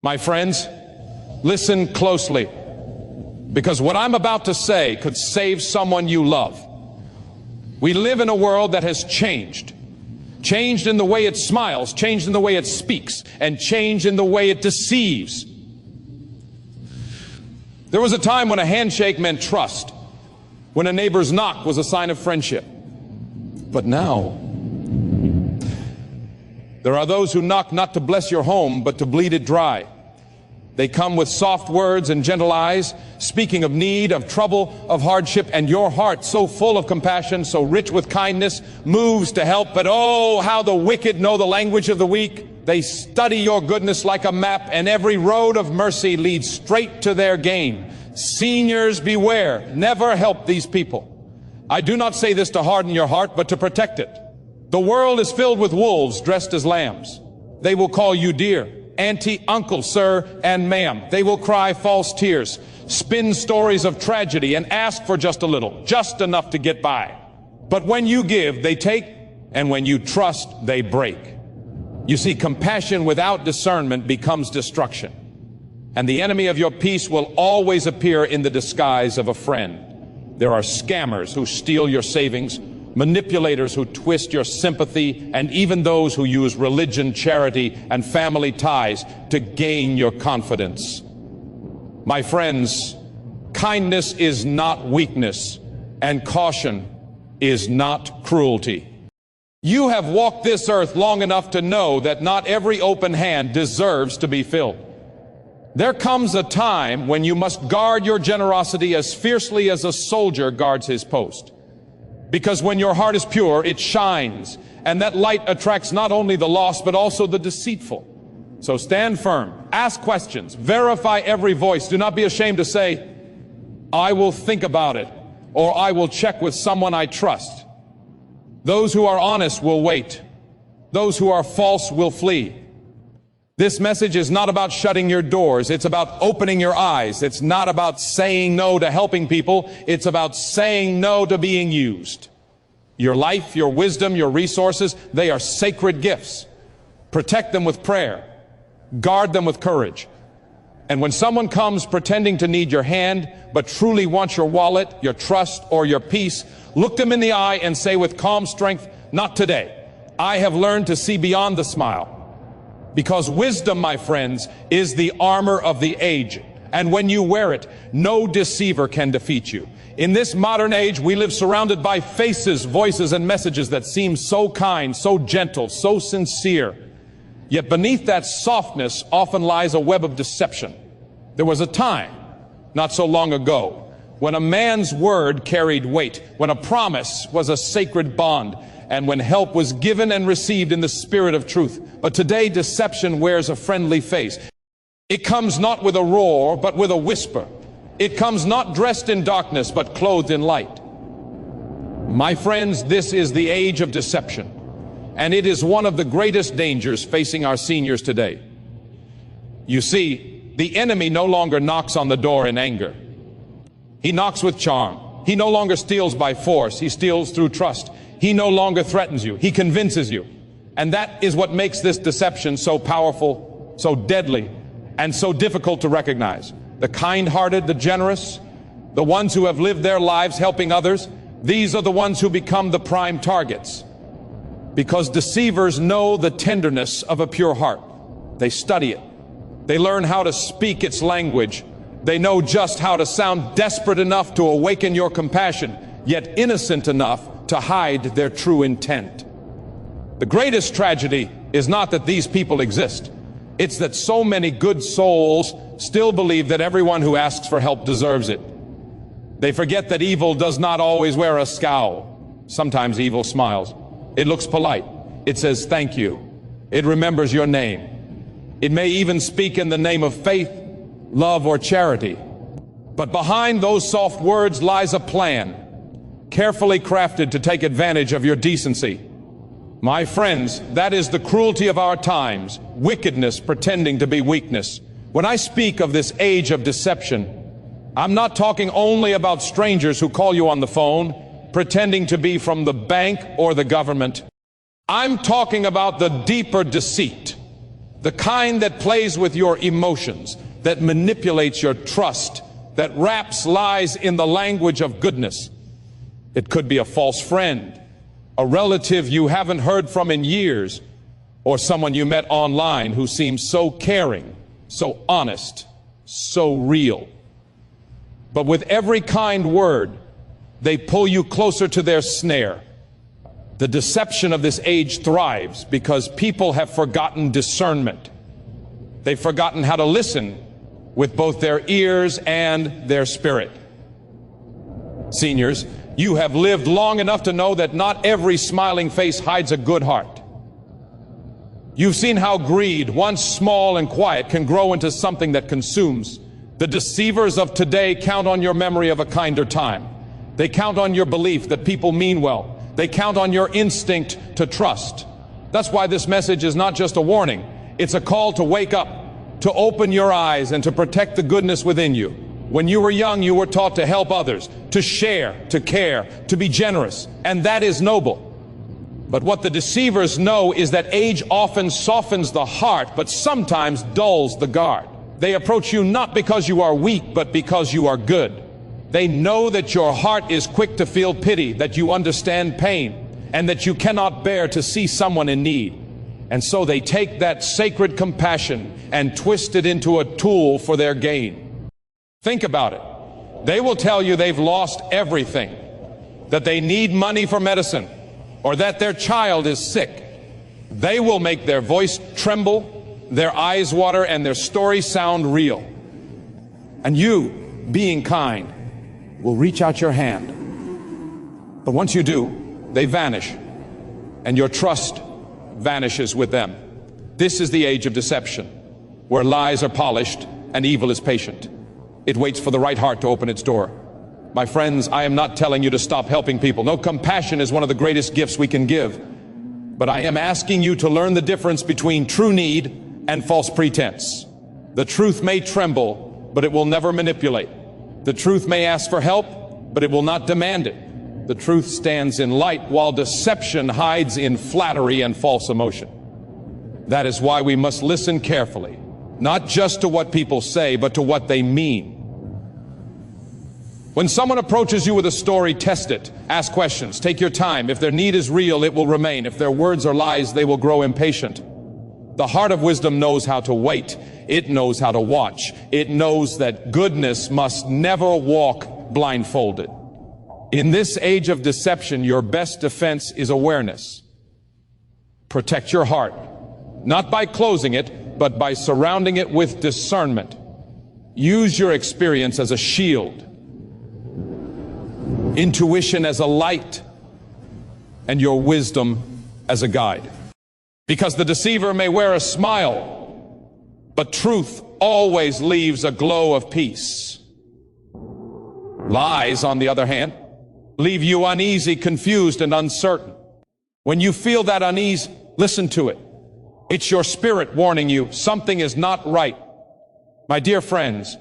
My friends, listen closely, because what I'm about to say could save someone you love. We live in a world that has changed in the way it smiles, changed in the way it speaks, and changed in the way it deceives. There was a time when a handshake meant trust, when a neighbor's knock was a sign of friendship. But now, there are those who knock not to bless your home, but to bleed it dry. They come with soft words and gentle eyes, speaking of need, of trouble, of hardship, and your heart, so full of compassion, so rich with kindness, moves to help. But oh, how the wicked know the language of the weak. They study your goodness like a map, and every road of mercy leads straight to their gain. Seniors, beware. Never help these people. I do not say this to harden your heart, but to protect it. The world is filled with wolves dressed as lambs. They will call you dear, auntie, uncle, sir, and ma'am. They will cry false tears, spin stories of tragedy, and ask for just a little, just enough to get by. But when you give, they take, and when you trust, they break. You see, compassion without discernment becomes destruction. And the enemy of your peace will always appear in the disguise of a friend. There are scammers who steal your savings, manipulators who twist your sympathy, and even those who use religion, charity, and family ties to gain your confidence. My friends, kindness is not weakness, and caution is not cruelty. You have walked this earth long enough to know that not every open hand deserves to be filled. There comes a time when you must guard your generosity as fiercely as a soldier guards his post. Because when your heart is pure, it shines, and that light attracts not only the lost, but also the deceitful. So stand firm, ask questions, verify every voice. Do not be ashamed to say, I will think about it, or I will check with someone I trust. Those who are honest will wait. Those who are false will flee. This message is not about shutting your doors. It's about opening your eyes. It's not about saying no to helping people. It's about saying no to being used. Your life, your wisdom, your resources, they are sacred gifts. Protect them with prayer. Guard them with courage. And when someone comes pretending to need your hand, but truly wants your wallet, your trust, or your peace, look them in the eye and say with calm strength, not today. I have learned to see beyond the smile. Because wisdom, my friends, is the armor of the age. And when you wear it, no deceiver can defeat you. In this modern age, we live surrounded by faces, voices, and messages that seem so kind, so gentle, so sincere. Yet beneath that softness often lies a web of deception. There was a time, not so long ago, when a man's word carried weight, when a promise was a sacred bond, and when help was given and received in the spirit of truth. But today, deception wears a friendly face. It comes not with a roar, but with a whisper. It comes not dressed in darkness, but clothed in light. My friends, this is the age of deception, and it is one of the greatest dangers facing our seniors today. You see, the enemy no longer knocks on the door in anger. He knocks with charm. He no longer steals by force. He steals through trust. He no longer threatens you. He convinces you. And that is what makes this deception so powerful, so deadly, and so difficult to recognize. The kind-hearted, the generous, the ones who have lived their lives helping others, these are the ones who become the prime targets. Because deceivers know the tenderness of a pure heart. They study it. They learn how to speak its language. They know just how to sound desperate enough to awaken your compassion, yet innocent enough to hide their true intent. The greatest tragedy is not that these people exist. It's that so many good souls still believe that everyone who asks for help deserves it. They forget that evil does not always wear a scowl. Sometimes evil smiles. It looks polite. It says thank you. It remembers your name. It may even speak in the name of faith, love, or charity. But behind those soft words lies a plan, carefully crafted to take advantage of your decency. My friends, that is the cruelty of our times, wickedness pretending to be weakness. When I speak of this age of deception, I'm not talking only about strangers who call you on the phone, pretending to be from the bank or the government. I'm talking about the deeper deceit, the kind that plays with your emotions, that manipulates your trust, that wraps lies in the language of goodness. It could be a false friend, a relative you haven't heard from in years, or someone you met online who seems so caring, so honest, so real. But with every kind word, they pull you closer to their snare. The deception of this age thrives because people have forgotten discernment. They've forgotten how to listen with both their ears and their spirit. Seniors, you have lived long enough to know that not every smiling face hides a good heart. You've seen how greed, once small and quiet, can grow into something that consumes. The deceivers of today count on your memory of a kinder time. They count on your belief that people mean well. They count on your instinct to trust. That's why this message is not just a warning. It's a call to wake up, to open your eyes, and to protect the goodness within you. When you were young, you were taught to help others, to share, to care, to be generous, and that is noble. But what the deceivers know is that age often softens the heart, but sometimes dulls the guard. They approach you not because you are weak, but because you are good. They know that your heart is quick to feel pity, that you understand pain, and that you cannot bear to see someone in need. And so they take that sacred compassion and twist it into a tool for their gain. Think about it. They will tell you they've lost everything, that they need money for medicine, or that their child is sick. They will make their voice tremble, their eyes water, and their stories sound real. And you, being kind, will reach out your hand. But once you do, they vanish, and your trust vanishes with them. This is the age of deception, where lies are polished and evil is patient. It waits for the right heart to open its door. My friends, I am not telling you to stop helping people. No, compassion is one of the greatest gifts we can give. But I am asking you to learn the difference between true need and false pretense. The truth may tremble, but it will never manipulate. The truth may ask for help, but it will not demand it. The truth stands in light, while deception hides in flattery and false emotion. That is why we must listen carefully, not just to what people say, but to what they mean. When someone approaches you with a story, test it. Ask questions. Take your time. If their need is real, it will remain. If their words are lies, they will grow impatient. The heart of wisdom knows how to wait. It knows how to watch. It knows that goodness must never walk blindfolded. In this age of deception, your best defense is awareness. Protect your heart, not by closing it, but by surrounding it with discernment. Use your experience as a shield, intuition as a light, and your wisdom as a guide. Because the deceiver may wear a smile, but truth always leaves a glow of peace. Lies, on the other hand, leave you uneasy, confused, and uncertain. When you feel that unease, listen to it. It's your spirit warning you something is not right. My dear friends,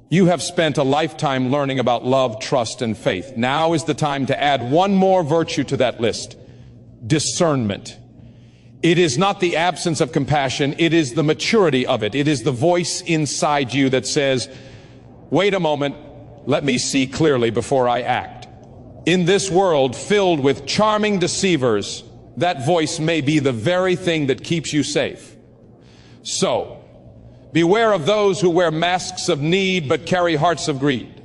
you have spent a lifetime learning about love, trust, and faith. Now is the time to add one more virtue to that list: discernment. It is not the absence of compassion, it is the maturity of it. It is the voice inside you that says, wait a moment, let me see clearly before I act. In this world filled with charming deceivers, that voice may be the very thing that keeps you safe. So, beware of those who wear masks of need but carry hearts of greed.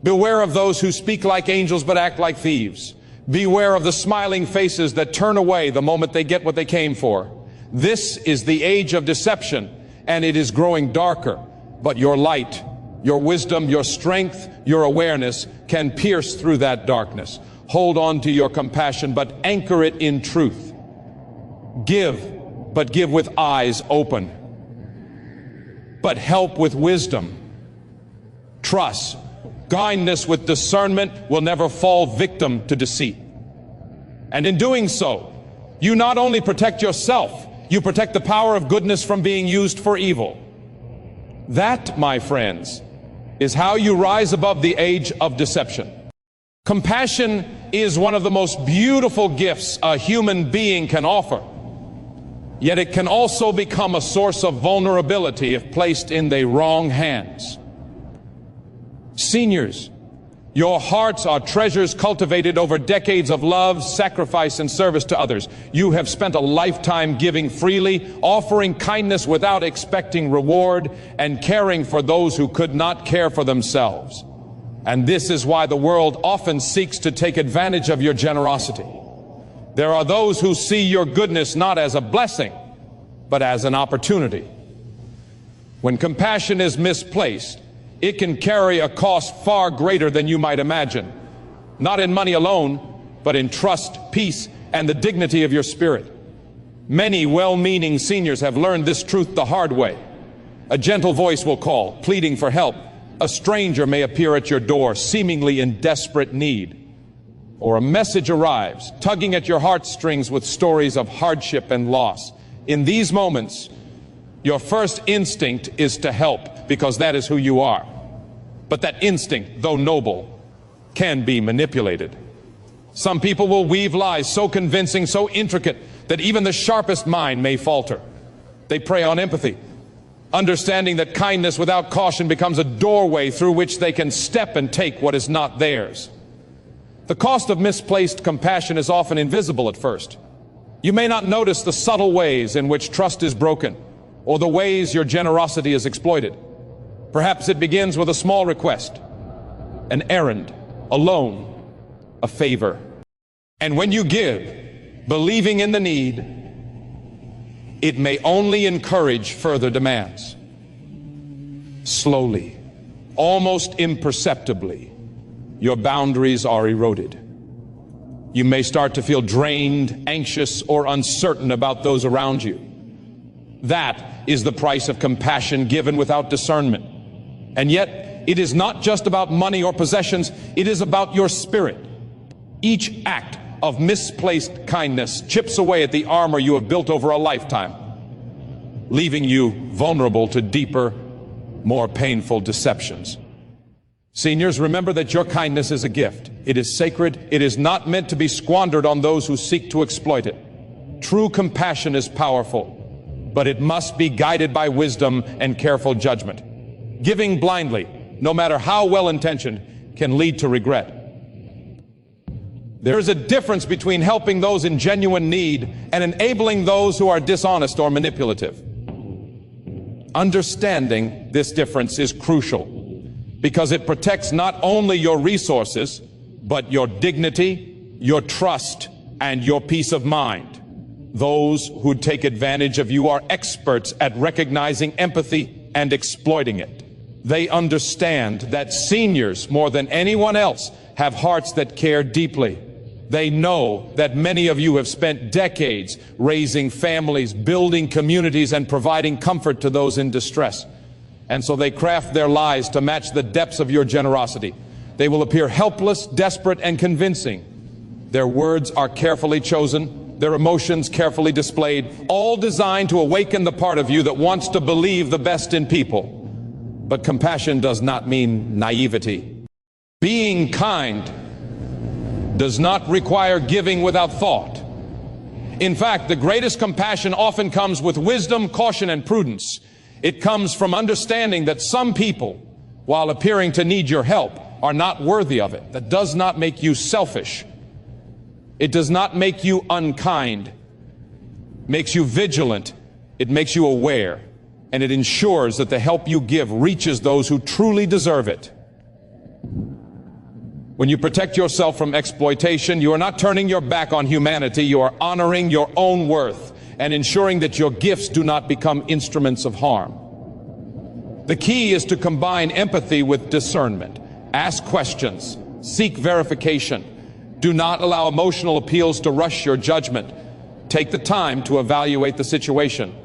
Beware of those who speak like angels but act like thieves. Beware of the smiling faces that turn away the moment they get what they came for. This is the age of deception, and it is growing darker, but your light, your wisdom, your strength, your awareness can pierce through that darkness. Hold on to your compassion, but anchor it in truth. Give, but give with eyes open. But help with wisdom. Trust. Kindness with discernment will never fall victim to deceit. And in doing so, you not only protect yourself, you protect the power of goodness from being used for evil. That, my friends, is how you rise above the age of deception. Compassion is one of the most beautiful gifts a human being can offer. Yet it can also become a source of vulnerability if placed in the wrong hands. Seniors, your hearts are treasures cultivated over decades of love, sacrifice, and service to others. You have spent a lifetime giving freely, offering kindness without expecting reward, and caring for those who could not care for themselves. And this is why the world often seeks to take advantage of your generosity. There are those who see your goodness not as a blessing, but as an opportunity. When compassion is misplaced, it can carry a cost far greater than you might imagine. Not in money alone, but in trust, peace, and the dignity of your spirit. Many well-meaning seniors have learned this truth the hard way. A gentle voice will call, pleading for help. A stranger may appear at your door, seemingly in desperate need. Or a message arrives, tugging at your heartstrings with stories of hardship and loss. In these moments, your first instinct is to help, because that is who you are. But that instinct, though noble, can be manipulated. Some people will weave lies so convincing, so intricate, that even the sharpest mind may falter. They prey on empathy, understanding that kindness without caution becomes a doorway through which they can step and take what is not theirs. The cost of misplaced compassion is often invisible at first. You may not notice the subtle ways in which trust is broken, or the ways your generosity is exploited. Perhaps it begins with a small request, an errand, a loan, a favor. And when you give, believing in the need, it may only encourage further demands. Slowly, almost imperceptibly, your boundaries are eroded. You may start to feel drained, anxious, or uncertain about those around you. That is the price of compassion given without discernment. And yet, it is not just about money or possessions, it is about your spirit. Each act of misplaced kindness chips away at the armor you have built over a lifetime, leaving you vulnerable to deeper, more painful deceptions. Seniors, remember that your kindness is a gift. It is sacred. It is not meant to be squandered on those who seek to exploit it. True compassion is powerful, but it must be guided by wisdom and careful judgment. Giving blindly, no matter how well-intentioned, can lead to regret. There is a difference between helping those in genuine need and enabling those who are dishonest or manipulative. Understanding this difference is crucial, because it protects not only your resources, but your dignity, your trust, and your peace of mind. Those who take advantage of you are experts at recognizing empathy and exploiting it. They understand that seniors, more than anyone else, have hearts that care deeply. They know that many of you have spent decades raising families, building communities, and providing comfort to those in distress. And so they craft their lies to match the depths of your generosity. They will appear helpless, desperate, and convincing. Their words are carefully chosen, their emotions carefully displayed, all designed to awaken the part of you that wants to believe the best in people. But compassion does not mean naivety. Being kind does not require giving without thought. In fact, the greatest compassion often comes with wisdom, caution, and prudence. It comes from understanding that some people, while appearing to need your help, are not worthy of it. That does not make you selfish. It does not make you unkind. It makes you vigilant. It makes you aware. And it ensures that the help you give reaches those who truly deserve it. When you protect yourself from exploitation, you are not turning your back on humanity. You are honoring your own worth and ensuring that your gifts do not become instruments of harm. The key is to combine empathy with discernment. Ask questions. Seek verification. Do not allow emotional appeals to rush your judgment. Take the time to evaluate the situation.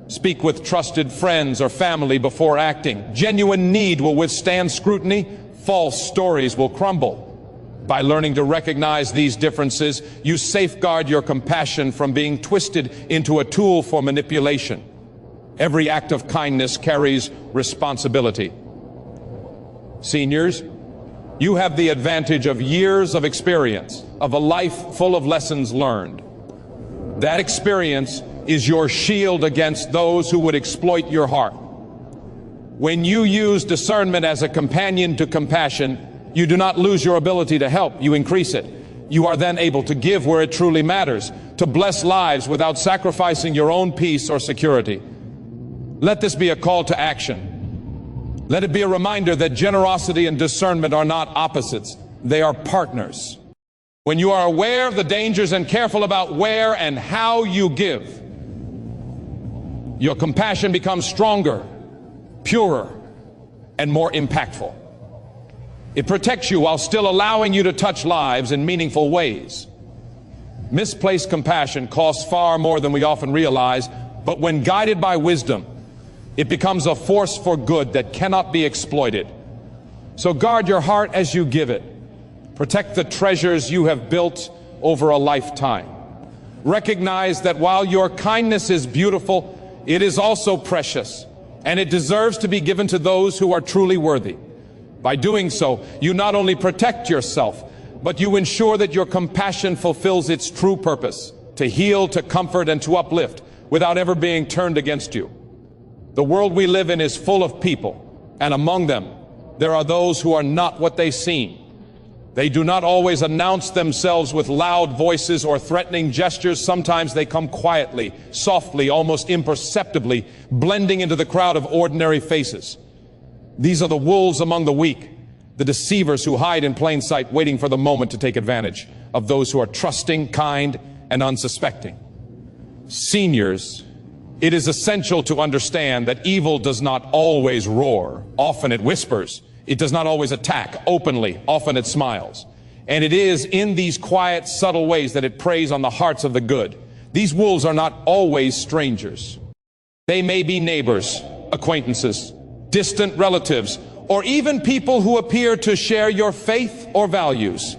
Speak with trusted friends or family before acting. Genuine need will withstand scrutiny. False stories will crumble. By learning to recognize these differences, you safeguard your compassion from being twisted into a tool for manipulation. Every act of kindness carries responsibility. Seniors, you have the advantage of years of experience, of a life full of lessons learned. That experience is your shield against those who would exploit your heart. When you use discernment as a companion to compassion, you do not lose your ability to help, you increase it. You are then able to give where it truly matters, to bless lives without sacrificing your own peace or security. Let this be a call to action. Let it be a reminder that generosity and discernment are not opposites, they are partners. When you are aware of the dangers and careful about where and how you give, your compassion becomes stronger, purer, and more impactful. It protects you while still allowing you to touch lives in meaningful ways. Misplaced compassion costs far more than we often realize, but when guided by wisdom, it becomes a force for good that cannot be exploited. So guard your heart as you give it. Protect the treasures you have built over a lifetime. Recognize that while your kindness is beautiful, it is also precious, and it deserves to be given to those who are truly worthy. By doing so, you not only protect yourself, but you ensure that your compassion fulfills its true purpose, to heal, to comfort, and to uplift, without ever being turned against you. The world we live in is full of people, and among them, there are those who are not what they seem. They do not always announce themselves with loud voices or threatening gestures. Sometimes they come quietly, softly, almost imperceptibly, blending into the crowd of ordinary faces. These are the wolves among the weak, the deceivers who hide in plain sight, waiting for the moment to take advantage of those who are trusting, kind, and unsuspecting. Seniors, it is essential to understand that evil does not always roar. Often it whispers. It does not always attack openly. Often it smiles. And it is in these quiet, subtle ways that it preys on the hearts of the good. These wolves are not always strangers. They may be neighbors, acquaintances, distant relatives, or even people who appear to share your faith or values.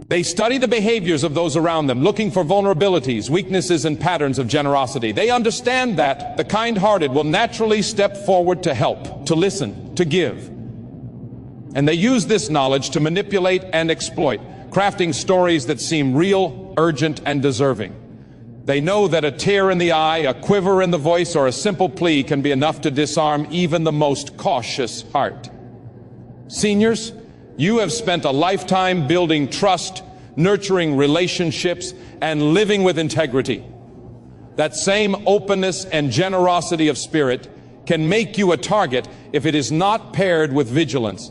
They study the behaviors of those around them, looking for vulnerabilities, weaknesses, and patterns of generosity. They understand that the kind-hearted will naturally step forward to help, to listen, to give. And they use this knowledge to manipulate and exploit, crafting stories that seem real, urgent, and deserving. They know that a tear in the eye, a quiver in the voice, or a simple plea can be enough to disarm even the most cautious heart. Seniors, you have spent a lifetime building trust, nurturing relationships, and living with integrity. That same openness and generosity of spirit can make you a target if it is not paired with vigilance.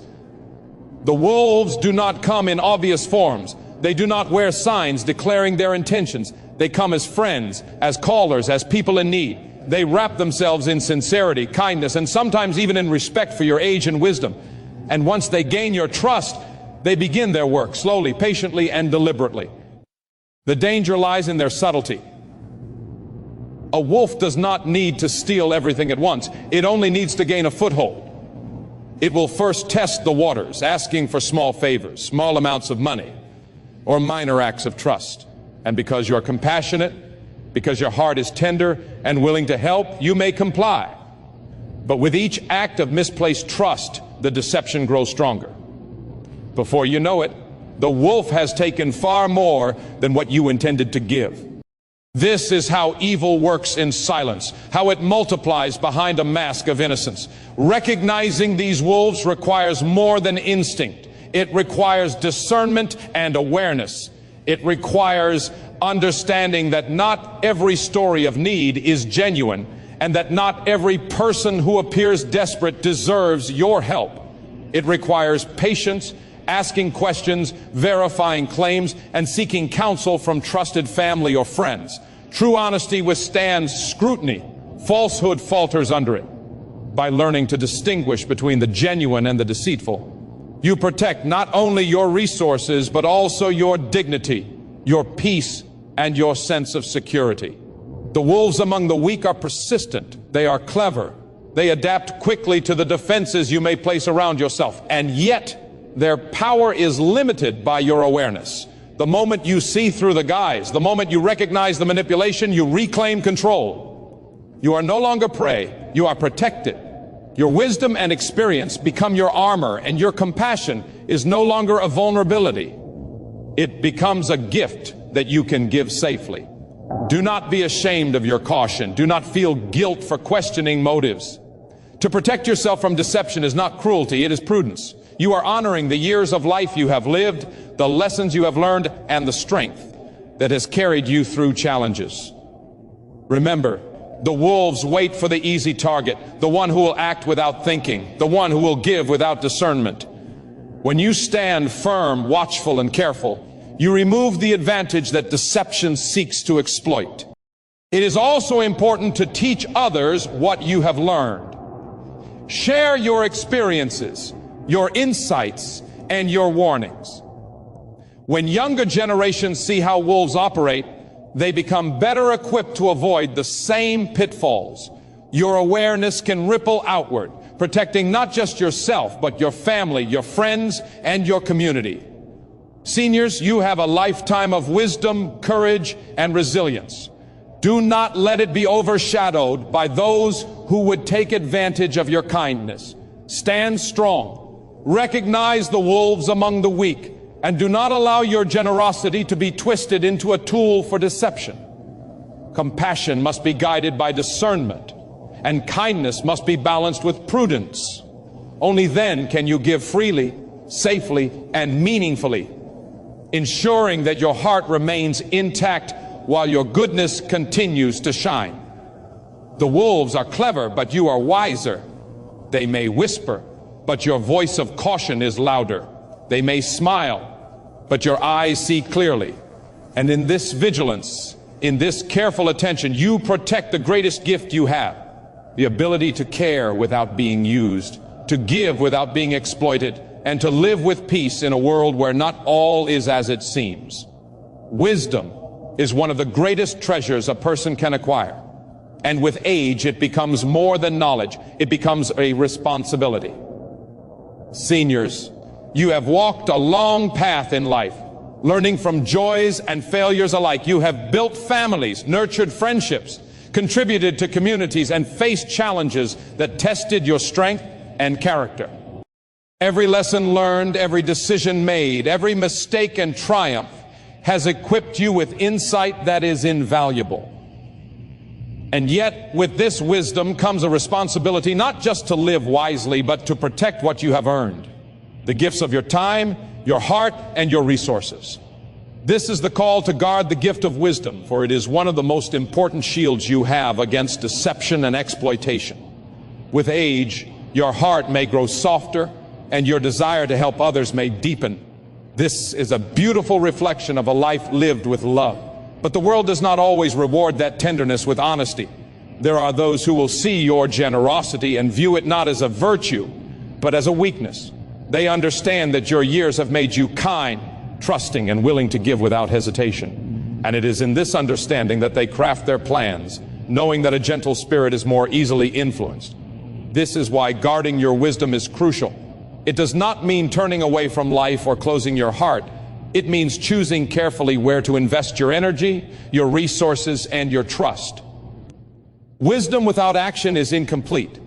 The wolves do not come in obvious forms. They do not wear signs declaring their intentions. They come as friends, as callers, as people in need. They wrap themselves in sincerity, kindness, and sometimes even in respect for your age and wisdom. And once they gain your trust, they begin their work slowly, patiently, and deliberately. The danger lies in their subtlety. A wolf does not need to steal everything at once. It only needs to gain a foothold. It will first test the waters, asking for small favors, small amounts of money, or minor acts of trust. And because you're compassionate, because your heart is tender and willing to help, you may comply. But with each act of misplaced trust, the deception grows stronger. Before you know it, the wolf has taken far more than what you intended to give. This is how evil works in silence, how it multiplies behind a mask of innocence. Recognizing these wolves requires more than instinct. It requires discernment and awareness. It requires understanding that not every story of need is genuine, and that not every person who appears desperate deserves your help. It requires patience, asking questions, verifying claims, and seeking counsel from trusted family or friends. True honesty withstands scrutiny. Falsehood falters under it. By learning to distinguish between the genuine and the deceitful, you protect not only your resources, but also your dignity, your peace, and your sense of security. The wolves among the weak are persistent. They are clever. They adapt quickly to the defenses you may place around yourself. And yet, their power is limited by your awareness. The moment you see through the guise, the moment you recognize the manipulation, you reclaim control. You are no longer prey. You are protected. Your wisdom and experience become your armor, and your compassion is no longer a vulnerability. It becomes a gift that you can give safely. Do not be ashamed of your caution. Do not feel guilt for questioning motives. To protect yourself from deception is not cruelty, it is prudence. You are honoring the years of life you have lived, the lessons you have learned, and the strength that has carried you through challenges. Remember, the wolves wait for the easy target, the one who will act without thinking, the one who will give without discernment. When you stand firm, watchful, and careful, you remove the advantage that deception seeks to exploit. It is also important to teach others what you have learned. Share your experiences, your insights, and your warnings. When younger generations see how wolves operate, they become better equipped to avoid the same pitfalls. Your awareness can ripple outward, protecting not just yourself, but your family, your friends, and your community. Seniors, you have a lifetime of wisdom, courage, and resilience. Do not let it be overshadowed by those who would take advantage of your kindness. Stand strong. Recognize the wolves among the weak, and do not allow your generosity to be twisted into a tool for deception. Compassion must be guided by discernment, and kindness must be balanced with prudence. Only then can you give freely, safely, and meaningfully, ensuring that your heart remains intact while your goodness continues to shine. The wolves are clever, but you are wiser. They may whisper, but your voice of caution is louder. They may smile, but your eyes see clearly. And in this vigilance, in this careful attention, you protect the greatest gift you have, the ability to care without being used, to give without being exploited, and to live with peace in a world where not all is as it seems. Wisdom is one of the greatest treasures a person can acquire. And with age, it becomes more than knowledge. It becomes a responsibility. Seniors, you have walked a long path in life, learning from joys and failures alike. You have built families, nurtured friendships, contributed to communities, and faced challenges that tested your strength and character. Every lesson learned, every decision made, every mistake and triumph has equipped you with insight that is invaluable. And yet, with this wisdom comes a responsibility not just to live wisely, but to protect what you have earned. The gifts of your time, your heart, and your resources. This is the call to guard the gift of wisdom, for it is one of the most important shields you have against deception and exploitation. With age, your heart may grow softer, and your desire to help others may deepen. This is a beautiful reflection of a life lived with love. But the world does not always reward that tenderness with honesty. There are those who will see your generosity and view it not as a virtue, but as a weakness. They understand that your years have made you kind, trusting, and willing to give without hesitation. And it is in this understanding that they craft their plans, knowing that a gentle spirit is more easily influenced. This is why guarding your wisdom is crucial. It does not mean turning away from life or closing your heart. It means choosing carefully where to invest your energy, your resources, and your trust. Wisdom without action is incomplete.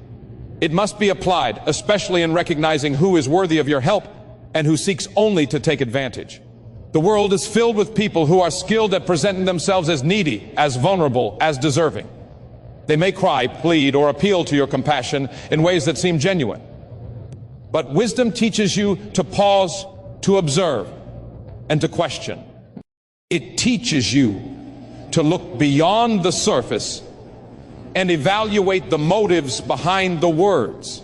It must be applied, especially in recognizing who is worthy of your help and who seeks only to take advantage. The world is filled with people who are skilled at presenting themselves as needy, as vulnerable, as deserving. They may cry, plead, or appeal to your compassion in ways that seem genuine. But wisdom teaches you to pause, to observe, and to question. It teaches you to look beyond the surface and evaluate the motives behind the words.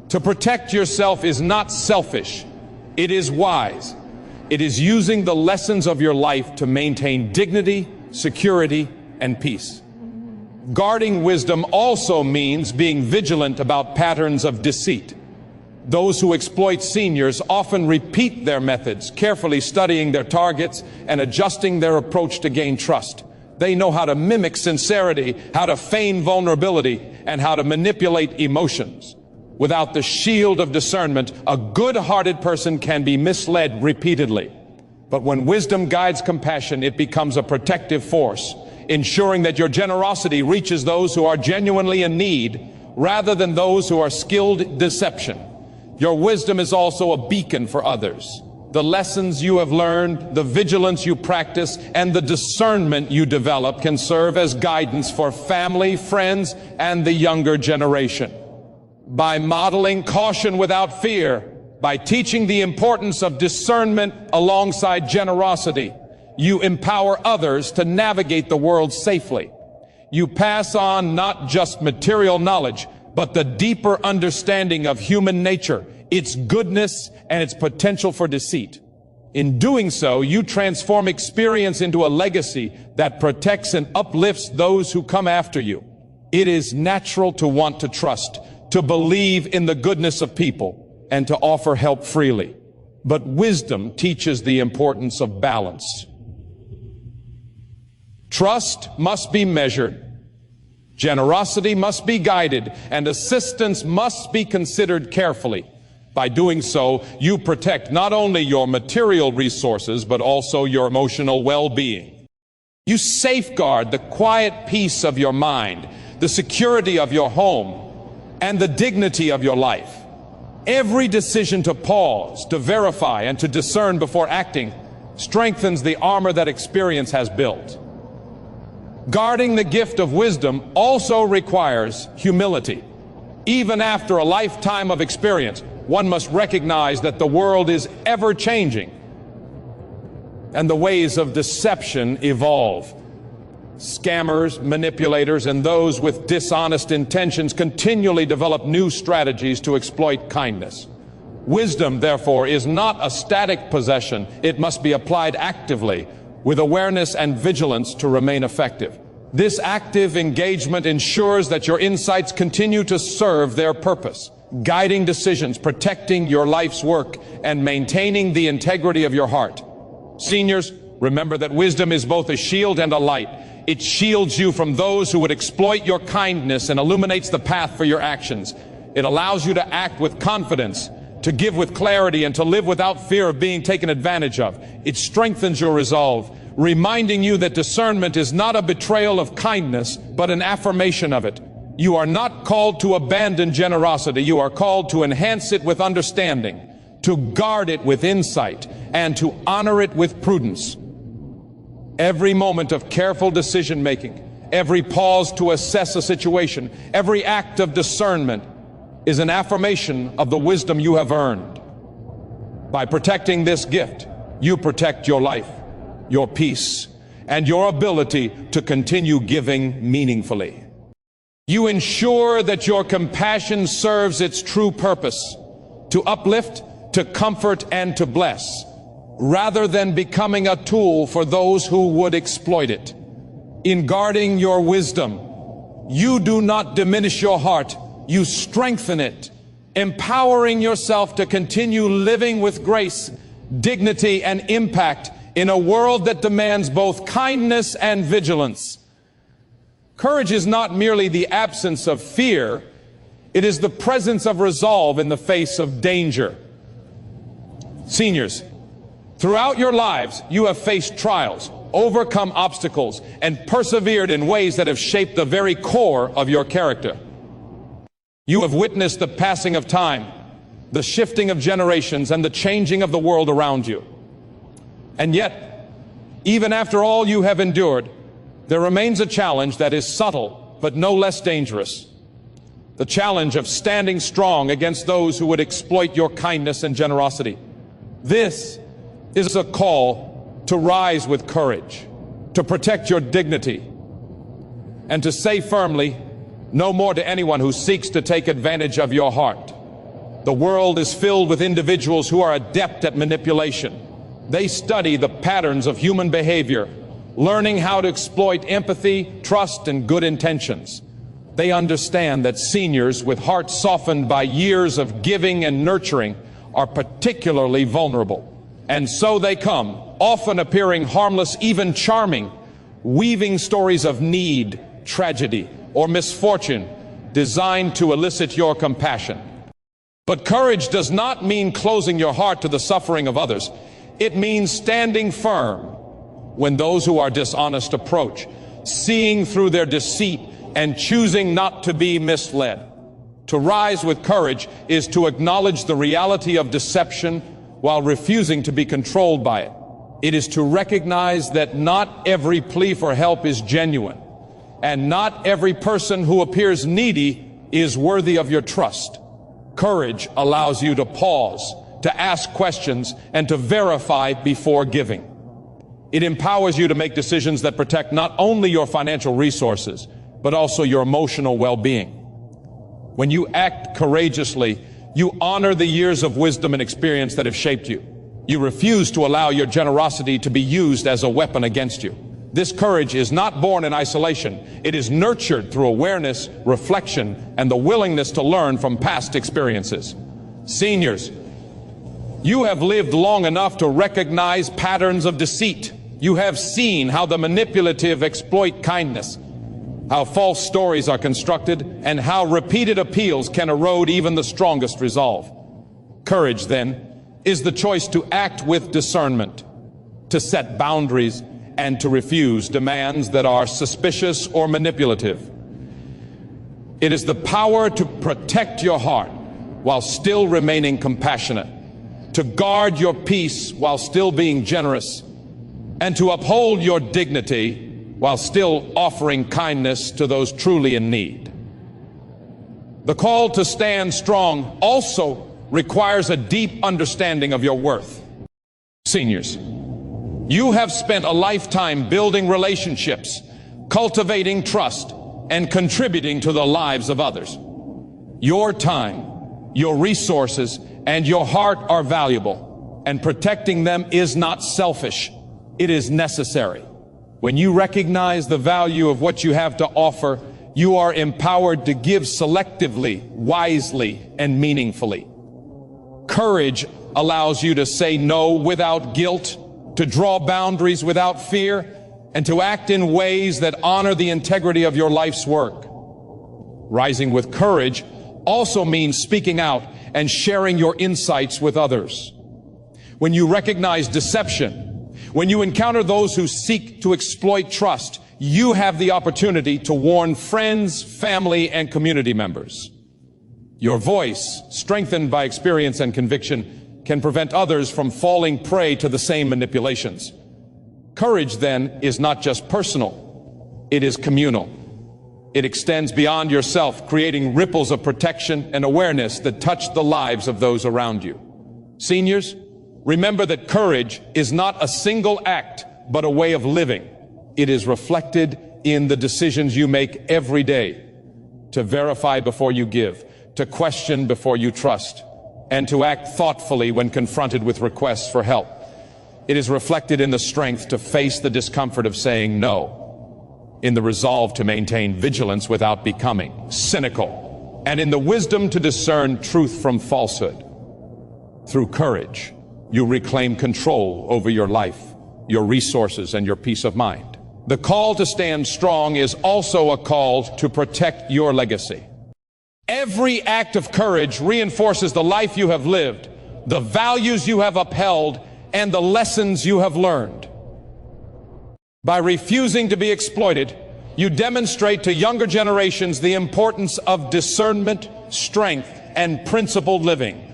To protect yourself is not selfish. It is wise. It is using the lessons of your life to maintain dignity, security, and peace. Guarding wisdom also means being vigilant about patterns of deceit. Those who exploit seniors often repeat their methods, carefully studying their targets and adjusting their approach to gain trust. They know how to mimic sincerity, how to feign vulnerability, and how to manipulate emotions. Without the shield of discernment, a good-hearted person can be misled repeatedly. But when wisdom guides compassion, it becomes a protective force, ensuring that your generosity reaches those who are genuinely in need, rather than those who are skilled in deception. Your wisdom is also a beacon for others. The lessons you have learned, the vigilance you practice, and the discernment you develop can serve as guidance for family, friends, and the younger generation. By modeling caution without fear, by teaching the importance of discernment alongside generosity, you empower others to navigate the world safely. You pass on not just material knowledge, but the deeper understanding of human nature, its goodness, and its potential for deceit. In doing so, you transform experience into a legacy that protects and uplifts those who come after you. It is natural to want to trust, to believe in the goodness of people, and to offer help freely. But wisdom teaches the importance of balance. Trust must be measured. Generosity must be guided, and assistance must be considered carefully. By doing so, you protect not only your material resources, but also your emotional well-being. You safeguard the quiet peace of your mind, the security of your home, and the dignity of your life. Every decision to pause, to verify, and to discern before acting strengthens the armor that experience has built. Guarding the gift of wisdom also requires humility. Even after a lifetime of experience, one must recognize that the world is ever changing and the ways of deception evolve. Scammers, manipulators, and those with dishonest intentions continually develop new strategies to exploit kindness. Wisdom, therefore, is not a static possession. It must be applied actively, with awareness and vigilance to remain effective. This active engagement ensures that your insights continue to serve their purpose, guiding decisions, protecting your life's work, and maintaining the integrity of your heart. Seniors, remember that wisdom is both a shield and a light. It shields you from those who would exploit your kindness and illuminates the path for your actions. It allows you to act with confidence, to give with clarity, and to live without fear of being taken advantage of. It strengthens your resolve, reminding you that discernment is not a betrayal of kindness, but an affirmation of it. You are not called to abandon generosity. You are called to enhance it with understanding, to guard it with insight, and to honor it with prudence. Every moment of careful decision-making, every pause to assess a situation, every act of discernment is an affirmation of the wisdom you have earned. By protecting this gift, you protect your life, your peace, and your ability to continue giving meaningfully. You ensure that your compassion serves its true purpose, to uplift, to comfort, and to bless, rather than becoming a tool for those who would exploit it. In guarding your wisdom, you do not diminish your heart, you strengthen it, empowering yourself to continue living with grace, dignity, and impact in a world that demands both kindness and vigilance. Courage is not merely the absence of fear, it is the presence of resolve in the face of danger. Seniors, throughout your lives, you have faced trials, overcome obstacles, and persevered in ways that have shaped the very core of your character. You have witnessed the passing of time, the shifting of generations, and the changing of the world around you. And yet, even after all you have endured, there remains a challenge that is subtle but no less dangerous. The challenge of standing strong against those who would exploit your kindness and generosity. This is a call to rise with courage, to protect your dignity, and to say firmly, no more to anyone who seeks to take advantage of your heart. The world is filled with individuals who are adept at manipulation. They study the patterns of human behavior, learning how to exploit empathy, trust, and good intentions. They understand that seniors with hearts softened by years of giving and nurturing are particularly vulnerable. And so they come, often appearing harmless, even charming, weaving stories of need, tragedy, or misfortune designed to elicit your compassion. But courage does not mean closing your heart to the suffering of others. It means standing firm when those who are dishonest approach, seeing through their deceit and choosing not to be misled. To rise with courage is to acknowledge the reality of deception, while refusing to be controlled by it. It is to recognize that not every plea for help is genuine, and not every person who appears needy is worthy of your trust. Courage allows you to pause, to ask questions, and to verify before giving. It empowers you to make decisions that protect not only your financial resources, but also your emotional well-being. When you act courageously, you honor the years of wisdom and experience that have shaped you. You refuse to allow your generosity to be used as a weapon against you. This courage is not born in isolation. It is nurtured through awareness, reflection, and the willingness to learn from past experiences. Seniors, you have lived long enough to recognize patterns of deceit. You have seen how the manipulative exploit kindness, how false stories are constructed, and how repeated appeals can erode even the strongest resolve. Courage, then, is the choice to act with discernment, to set boundaries, and to refuse demands that are suspicious or manipulative. It is the power to protect your heart while still remaining compassionate, to guard your peace while still being generous, and to uphold your dignity while still offering kindness to those truly in need. The call to stand strong also requires a deep understanding of your worth. Seniors, you have spent a lifetime building relationships, cultivating trust, and contributing to the lives of others. Your time, your resources, and your heart are valuable, and protecting them is not selfish. It is necessary. When you recognize the value of what you have to offer, you are empowered to give selectively, wisely, and meaningfully. Courage allows you to say no without guilt, to draw boundaries without fear, and to act in ways that honor the integrity of your life's work. Rising with courage also means speaking out and sharing your insights with others. When you recognize deception, when you encounter those who seek to exploit trust, you have the opportunity to warn friends, family, and community members. Your voice, strengthened by experience and conviction, can prevent others from falling prey to the same manipulations. Courage, then, is not just personal, it is communal. It extends beyond yourself, creating ripples of protection and awareness that touch the lives of those around you. Seniors, remember that courage is not a single act, but a way of living. It is reflected in the decisions you make every day, to verify before you give, to question before you trust, and to act thoughtfully when confronted with requests for help. It is reflected in the strength to face the discomfort of saying no, in the resolve to maintain vigilance without becoming cynical, and in the wisdom to discern truth from falsehood. Through courage, you reclaim control over your life, your resources, and your peace of mind. The call to stand strong is also a call to protect your legacy. Every act of courage reinforces the life you have lived, the values you have upheld, and the lessons you have learned. By refusing to be exploited, you demonstrate to younger generations the importance of discernment, strength, and principled living.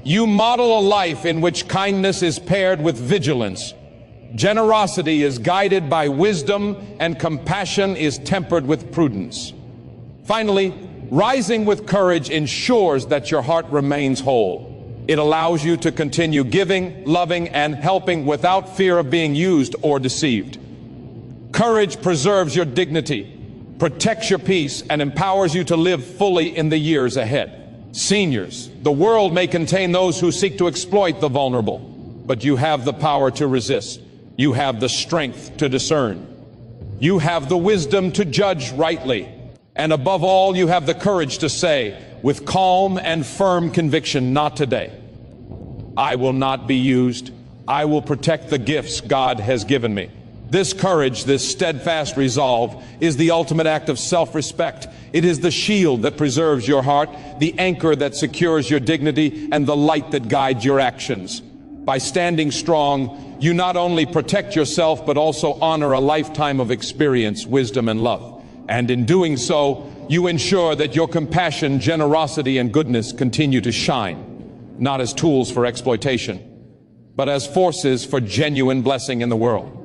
You model a life in which kindness is paired with vigilance, generosity is guided by wisdom, and compassion is tempered with prudence. Finally, rising with courage ensures that your heart remains whole. It allows you to continue giving, loving, and helping without fear of being used or deceived. Courage preserves your dignity, protects your peace, and empowers you to live fully in the years ahead. Seniors, the world may contain those who seek to exploit the vulnerable, but you have the power to resist. You have the strength to discern. You have the wisdom to judge rightly. And above all, you have the courage to say, with calm and firm conviction, not today. I will not be used. I will protect the gifts God has given me. This courage, this steadfast resolve, is the ultimate act of self-respect. It is the shield that preserves your heart, the anchor that secures your dignity, and the light that guides your actions. By standing strong, you not only protect yourself, but also honor a lifetime of experience, wisdom, and love. And in doing so, you ensure that your compassion, generosity, and goodness continue to shine, not as tools for exploitation, but as forces for genuine blessing in the world.